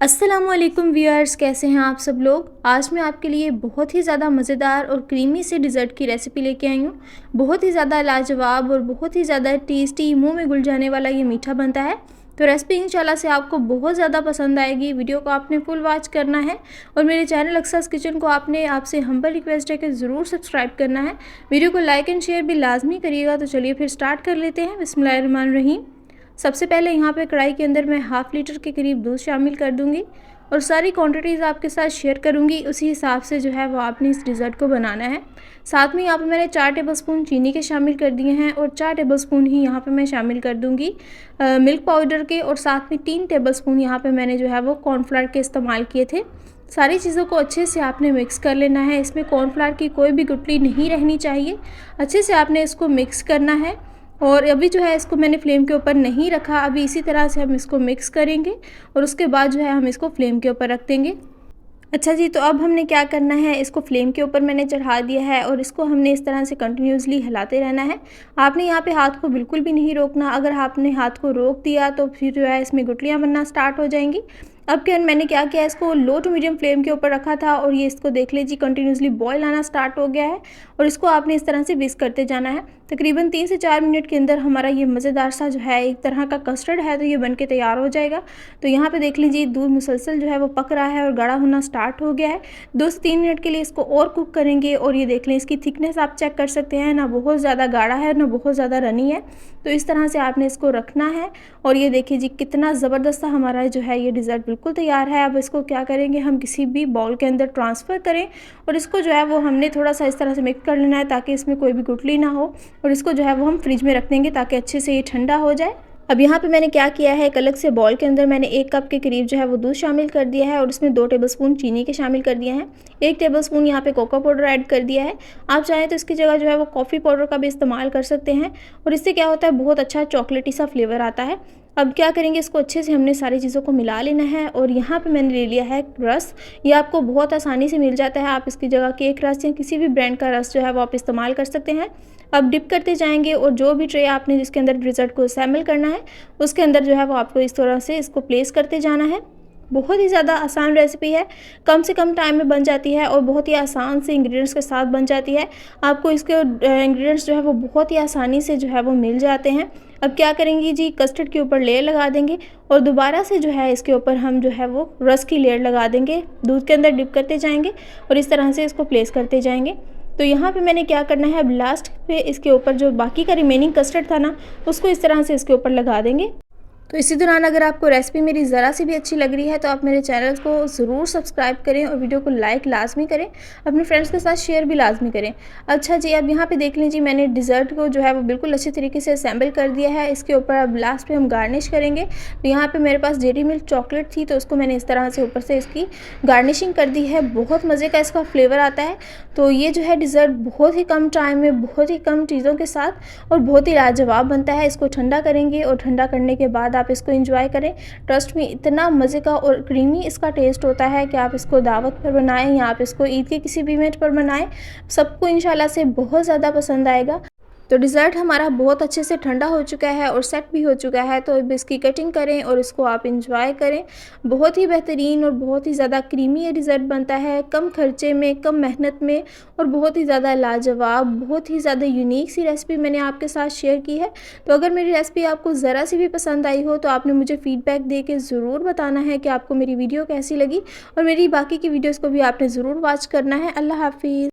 अस्सलामुअलैकुम व्यूअर्स, कैसे हैं आप सब लोग। आज मैं आपके लिए बहुत ही ज़्यादा मज़ेदार और क्रीमी से डिज़र्ट की रेसिपी लेके आई हूँ। बहुत ही ज़्यादा लाजवाब और बहुत ही ज़्यादा टेस्टी, मुंह में घुल जाने वाला ये मीठा बनता है। तो रेसिपी इंशाल्लाह से आपको बहुत ज़्यादा पसंद आएगी। वीडियो को आपने फुल वॉच करना है और मेरे चैनल अक्सास किचन को आपसे हम्बल रिक्वेस्ट है कि ज़रूर सब्सक्राइब करना है। वीडियो को लाइक एंड शेयर भी लाजमी करिएगा। तो चलिए फिर स्टार्ट कर लेते हैं। बिस्मिल्लाहिर्रहमानिर्रहीम। सबसे पहले यहाँ पे कढ़ाई के अंदर मैं हाफ़ लीटर के करीब दूध शामिल कर दूँगी और सारी क्वांटिटीज़ आपके साथ शेयर करूँगी। उसी हिसाब से जो है वो आपने इस डिज़र्ट को बनाना है। साथ में यहाँ पे मैंने 4 टेबलस्पून चीनी के शामिल कर दिए हैं और 4 टेबलस्पून ही यहाँ पे मैं शामिल कर दूँगी मिल्क पाउडर के, और साथ में 3 टेबलस्पून यहाँ पे मैंने जो है वो कॉर्नफ्लावर के इस्तेमाल किए थे। सारी चीज़ों को अच्छे से आपने मिक्स कर लेना है। इसमें कॉर्नफ्लावर की कोई भी गुठली नहीं रहनी चाहिए। अच्छे से आपने इसको मिक्स करना है। और अभी जो है इसको मैंने फ्लेम के ऊपर नहीं रखा, अभी इसी तरह से हम इसको मिक्स करेंगे और उसके बाद जो है हम इसको फ्लेम के ऊपर रख देंगे। अच्छा जी, तो अब हमने क्या करना है, इसको फ्लेम के ऊपर मैंने चढ़ा दिया है और इसको हमने इस तरह से कंटिन्यूसली हिलाते रहना है। आपने यहाँ पे हाथ को बिल्कुल भी नहीं रोकना। अगर आपने हाथ को रोक दिया तो फिर जो है इसमें गुठलियाँ बनना स्टार्ट हो जाएंगी। अब क्या मैंने क्या किया, इसको लो टू मीडियम फ्लेम के ऊपर रखा था और ये इसको देख लीजिए कंटिन्यूसली बॉयल आना स्टार्ट हो गया है और इसको आपने इस तरह से विस्क करते जाना है। तकरीबन 3 से 4 मिनट के अंदर हमारा ये मज़ेदार सा जो है एक तरह का कस्टर्ड है तो ये बनके तैयार हो जाएगा। तो यहाँ पे देख लीजिए दूध मुसलसल जो है वो पक रहा है और गाढ़ा होना स्टार्ट हो गया है। 2 से 3 मिनट के लिए इसको और कुक करेंगे और ये देख लें इसकी थिकनेस आप चेक कर सकते हैं, ना बहुत ज़्यादा गाढ़ा है ना बहुत ज़्यादा रनी है। तो इस तरह से आपने इसको रखना है और ये देखिए जी कितना ज़बरदस्त सा हमारा जो है ये डिज़र्ट बिल्कुल तैयार है। अब इसको क्या करेंगे, हम किसी भी बाउल के अंदर ट्रांसफ़र करें और इसको जो है वो हमने थोड़ा सा इस तरह से मिक्स कर लेना है ताकि इसमें कोई भी गुठली ना हो, और इसको जो है वो हम फ्रिज में रख देंगे ताकि अच्छे से ये ठंडा हो जाए। अब यहाँ पे मैंने क्या किया है, एक अलग से बॉल के अंदर मैंने 1 कप के करीब जो है वो दूध शामिल कर दिया है और उसमें 2 टेबलस्पून चीनी के शामिल कर दिए हैं। 1 टेबलस्पून यहाँ पे कोको पाउडर ऐड कर दिया है। आप चाहें तो इसकी जगह जो है वो कॉफ़ी पाउडर का भी इस्तेमाल कर सकते हैं और इससे क्या होता है, बहुत अच्छा चॉकलेटी सा फ्लेवर आता है। अब क्या करेंगे, इसको अच्छे से हमने सारी चीज़ों को मिला लेना है और यहाँ पे मैंने ले लिया है रस। ये आपको बहुत आसानी से मिल जाता है। आप इसकी जगह केक रस या किसी भी ब्रांड का रस जो है वो आप इस्तेमाल कर सकते हैं। अब डिप करते जाएंगे और जो भी ट्रे आपने जिसके अंदर डिज़र्ट को असेंबल करना है उसके अंदर जो है वो आपको इस तरह से इसको प्लेस करते जाना है। बहुत ही ज़्यादा आसान रेसिपी है, कम से कम टाइम में बन जाती है और बहुत ही आसान से इंग्रेडिएंट्स के साथ बन जाती है। आपको इसके इंग्रेडिएंट्स जो है वो बहुत ही आसानी से जो है वो मिल जाते हैं। अब क्या करेंगे जी, कस्टर्ड के ऊपर लेयर लगा देंगे और दोबारा से जो है इसके ऊपर हम जो है वो रस की लेयर लगा देंगे। दूध के अंदर डिप करते जाएंगे और इस तरह से इसको प्लेस करते जाएंगे। तो यहाँ पे मैंने क्या करना है, अब लास्ट पे इसके ऊपर जो बाकी का रिमेनिंग कस्टर्ड था ना उसको इस तरह से इसके ऊपर लगा देंगे। तो इसी दौरान अगर आपको रेसिपी मेरी ज़रा सी भी अच्छी लग रही है तो आप मेरे चैनल को ज़रूर सब्सक्राइब करें और वीडियो को लाइक लाजमी करें, अपने फ्रेंड्स के साथ शेयर भी लाजमी करें। अच्छा जी, अब यहाँ पे देख लीजिए मैंने डिज़र्ट को जो है वो बिल्कुल अच्छे तरीके से असेंबल कर दिया है। इसके ऊपर अब लास्ट पे हम गार्निश करेंगे। तो यहाँ पे मेरे पास डेयरी मिल्क चॉकलेट थी तो उसको मैंने इस तरह से ऊपर से इसकी गार्निशिंग कर दी है। बहुत मज़े का इसका फ्लेवर आता है। तो ये जो है डिज़र्ट बहुत ही कम टाइम में बहुत ही कम चीज़ों के साथ और बहुत ही लाजवाब बनता है। इसको ठंडा करेंगे और ठंडा करने के बाद आप इसको एंजॉय करें। ट्रस्ट में इतना मज़े का और क्रीमी इसका टेस्ट होता है कि आप इसको दावत पर बनाएं या आप इसको ईद के किसी भी इवेंट पर बनाएं, सबको इंशाल्लाह से बहुत ज़्यादा पसंद आएगा। तो डिज़र्ट हमारा बहुत अच्छे से ठंडा हो चुका है और सेट भी हो चुका है। तो अब इसकी कटिंग करें और इसको आप इंजॉय करें। बहुत ही बेहतरीन और बहुत ही ज़्यादा क्रीमी ये डिज़र्ट बनता है, कम खर्चे में, कम मेहनत में और बहुत ही ज़्यादा लाजवाब, बहुत ही ज़्यादा यूनिक सी रेसिपी मैंने आपके साथ शेयर की है। तो अगर मेरी रेसिपी आपको ज़रा सी भी पसंद आई हो तो आपने मुझे फ़ीडबैक दे के ज़रूर बताना है कि आपको मेरी वीडियो कैसी लगी और मेरी बाकी की वीडियोज़ को भी आपने ज़रूर वॉच करना है। अल्लाह हाफिज़।